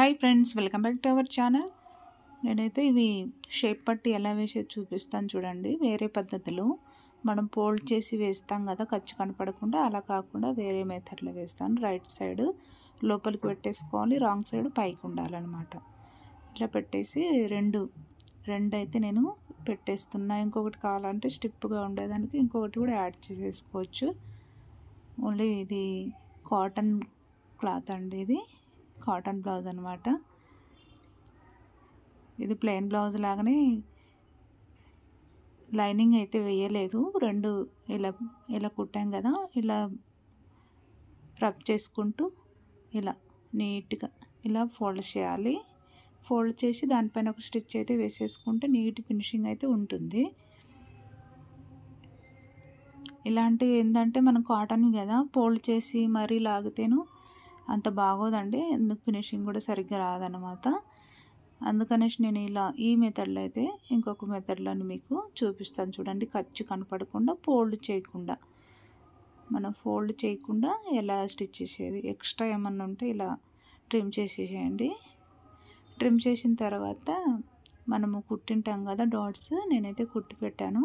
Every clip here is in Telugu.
Hi friends, welcome back to our channel. నేనైతే ఇవి షేప్ పట్టి ఎలా వేసేది చూపిస్తాను చూడండి. వేరే పద్ధతిలో మనం ఫోల్డ్ చేసి వేస్తాం కదా, ఖర్చు కనపడకుండా, అలా కాకుండా వేరే మెథడ్లో వేస్తాను. రైట్ సైడ్ లోపలికి పెట్టేసుకోవాలి, రాంగ్ సైడ్ పైకి ఉండాలన్నమాట. ఇట్లా పెట్టేసి రెండు అయితే నేను పెట్టేస్తున్నా. ఇంకొకటి కావాలంటే స్టిప్గా ఉండేదానికి ఇంకొకటి కూడా యాడ్ చేసేసుకోవచ్చు. ఓన్లీ ఇది కాటన్ క్లాత్ అండి, ఇది కాటన్ బ్లౌజ్ అనమాట. ఇది ప్లెయిన్ బ్లౌజ్ లాగానే, లైనింగ్ అయితే వేయలేదు. రెండు ఇలా ఇలా కుట్టాం కదా, ఇలా రబ్ చేసుకుంటూ ఇలా నీట్గా ఇలా ఫోల్డ్ చేయాలి. ఫోల్డ్ చేసి దానిపైన ఒక స్టిచ్ అయితే వేసేసుకుంటే నీట్ ఫినిషింగ్ అయితే ఉంటుంది. ఇలాంటివి ఏంటంటే మనం కాటన్వి కదా, ఫోల్డ్ చేసి మరీ లాగితేను అంత బాగోదండి, ఎందుకు ఫినిషింగ్ కూడా సరిగ్గా రాదనమాట. అందుకనేసి నేను ఇలా ఈ మెథడ్లో అయితే ఇంకొక మెథడ్లోని మీకు చూపిస్తాను చూడండి. ఖర్చు కనపడకుండా, ఫోల్డ్ చేయకుండా, మనం ఫోల్డ్ చేయకుండా ఎలా స్టిచ్ చేసేది. ఎక్స్ట్రా ఏమన్నా ఉంటే ఇలా ట్రిమ్ చేసేసేయండి. ట్రిమ్ చేసిన తర్వాత మనము కుట్టింటాం కదా డాట్స్, నేనైతే కుట్టి పెట్టాను.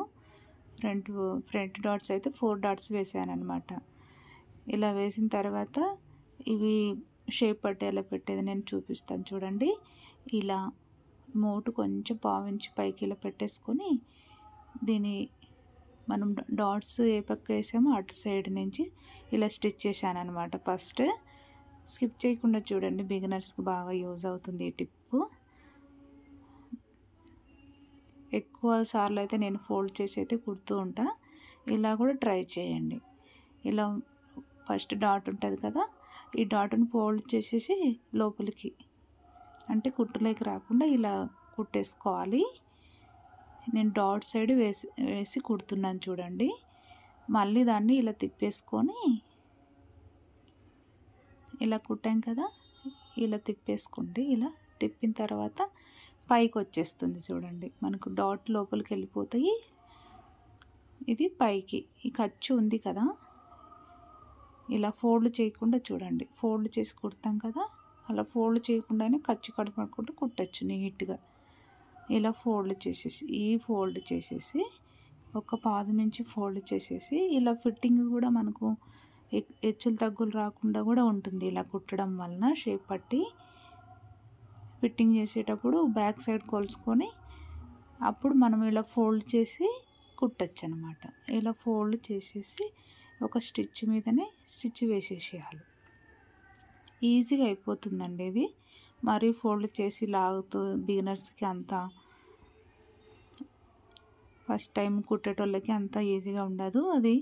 ఫ్రంట్ డాట్స్ అయితే 4 డాట్స్ వేసాను అనమాట. ఇలా వేసిన తర్వాత ఇవి షేప్ పట్టి ఎలా పెట్టేది నేను చూపిస్తాను చూడండి. ఇలా మోటు కొంచెం పావించి పైకి ఇలా పెట్టేసుకొని, దీని మనం డాట్స్ ఏ పక్క వేసామో అటు సైడ్ నుంచి ఇలా స్టిచ్ చేశాను అనమాట. ఫస్ట్ స్కిప్ చేయకుండా చూడండి, బిగినర్స్కి బాగా యూజ్ అవుతుంది ఈ టిప్పు. ఎక్కువ సార్లు అయితే నేను ఫోల్డ్ చేసి అయితే కుడుతూ ఉంటా. ఇలా కూడా ట్రై చేయండి. ఇలా ఫస్ట్ డాట్ ఉంటుంది కదా, ఈ డాట్ని ఫోల్డ్ చేసేసి లోపలికి, అంటే రాకుండా ఇలా కుట్టేసుకోవాలి. నేను డాట్ సైడ్ వేసి కుడుతున్నాను చూడండి. మళ్ళీ దాన్ని ఇలా తిప్పేసుకొని, ఇలా కుట్టాం కదా, ఇలా తిప్పేసుకోండి. ఇలా తిప్పిన తర్వాత పైకి వచ్చేస్తుంది చూడండి. మనకు డాట్ లోపలికి వెళ్ళిపోతాయి, ఇది పైకి. ఈ ఖర్చు ఉంది కదా, ఇలా ఫోల్డ్ చేయకుండా చూడండి, ఫోల్డ్ చేసి కుడతాం కదా, అలా ఫోల్డ్ చేయకుండానే ఖర్చు కడపడుకుంటూ కుట్టచ్చు నీట్గా. ఇలా ఫోల్డ్ చేసేసి ఒక పాదం నుంచి ఫోల్డ్ చేసేసి, ఇలా ఫిట్టింగ్ కూడా మనకు హెచ్చులు తగ్గులు రాకుండా కూడా ఉంటుంది ఇలా కుట్టడం వలన. షేప్ పట్టి ఫిట్టింగ్ చేసేటప్పుడు బ్యాక్ సైడ్ కొలుచుకొని అప్పుడు మనం ఇలా ఫోల్డ్ చేసి కుట్టచ్చు అనమాట. ఇలా ఫోల్డ్ చేసేసి ఒక స్టిచ్ మీదనే స్టిచ్ వేసేసేయాలి. ఈజీగా అయిపోతుందండి ఇది. మరీ ఫోల్డ్ చేసి లాగుతూ బిగినర్స్కి అంతా, ఫస్ట్ టైం కుట్టేటోళ్ళకి అంత ఈజీగా ఉండదు అది,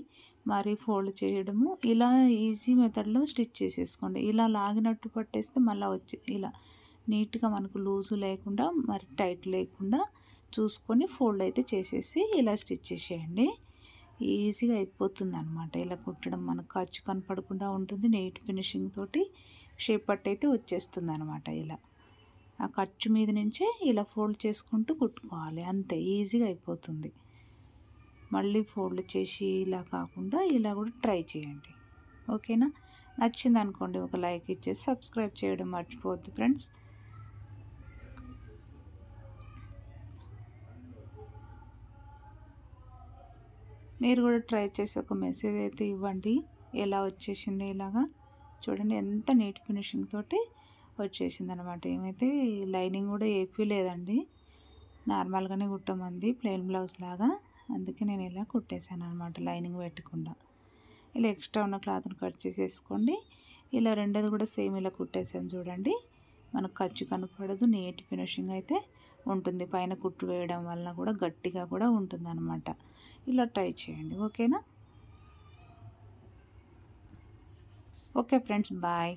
మరీ ఫోల్డ్ చేయడము. ఇలా ఈజీ మెథడ్లో స్టిచ్ చేసేసుకోండి. ఇలా లాగినట్టు పట్టేస్తే మళ్ళీ వచ్చి ఇలా నీట్గా మనకు లూజు లేకుండా, మరి టైట్ లేకుండా చూసుకొని ఫోల్డ్ అయితే చేసేసి ఇలా స్టిచ్ చేసేయండి. ఈజీగా అయిపోతుంది అనమాట ఇలా కుట్టడం. మనకు ఖర్చు కనపడకుండా ఉంటుంది, నీట్ ఫినిషింగ్ తోటి షేప్ పట్టి అయితే వచ్చేస్తుంది అనమాట. ఇలా ఆ ఖర్చు మీద నుంచే ఇలా ఫోల్డ్ చేసుకుంటూ కుట్టుకోవాలి, అంతే, ఈజీగా అయిపోతుంది. మళ్ళీ ఫోల్డ్ చేసి ఇలా కాకుండా ఇలా కూడా ట్రై చేయండి. ఓకేనా? నచ్చింది అనుకోండి ఒక లైక్ ఇచ్చేసి సబ్స్క్రైబ్ చేయడం మర్చిపోవద్దు ఫ్రెండ్స్. మీరు కూడా ట్రై చేసి ఒక మెసేజ్ అయితే ఇవ్వండి, ఎలా వచ్చేసింది. ఇలాగా చూడండి, ఎంత నీట్ ఫినిషింగ్ తోటి వచ్చేసింది అనమాట. ఏమైతే లైనింగ్ కూడా లేదండి, నార్మల్గానే కుట్టమంది, ప్లెయిన్ బ్లౌజ్ లాగా. అందుకే నేను ఇలా కుట్టేశాను అనమాట, లైనింగ్ పెట్టకుండా. ఇలా ఎక్స్ట్రా ఉన్న క్లాత్ని కట్ చేసేసుకోండి. ఇలా రెండోది కూడా సేమ్ ఇలా కుట్టేసాను చూడండి. మనకు ఖర్చు కనపడదు, నీట్ ఫినిషింగ్ అయితే ఉంటుంది. పైన కుట్టు వేయడం వలన కూడా గట్టిగా కూడా ఉంటుంది అనమాట. ఇలా ట్రై చేయండి. ఓకేనా? Okay friends, bye.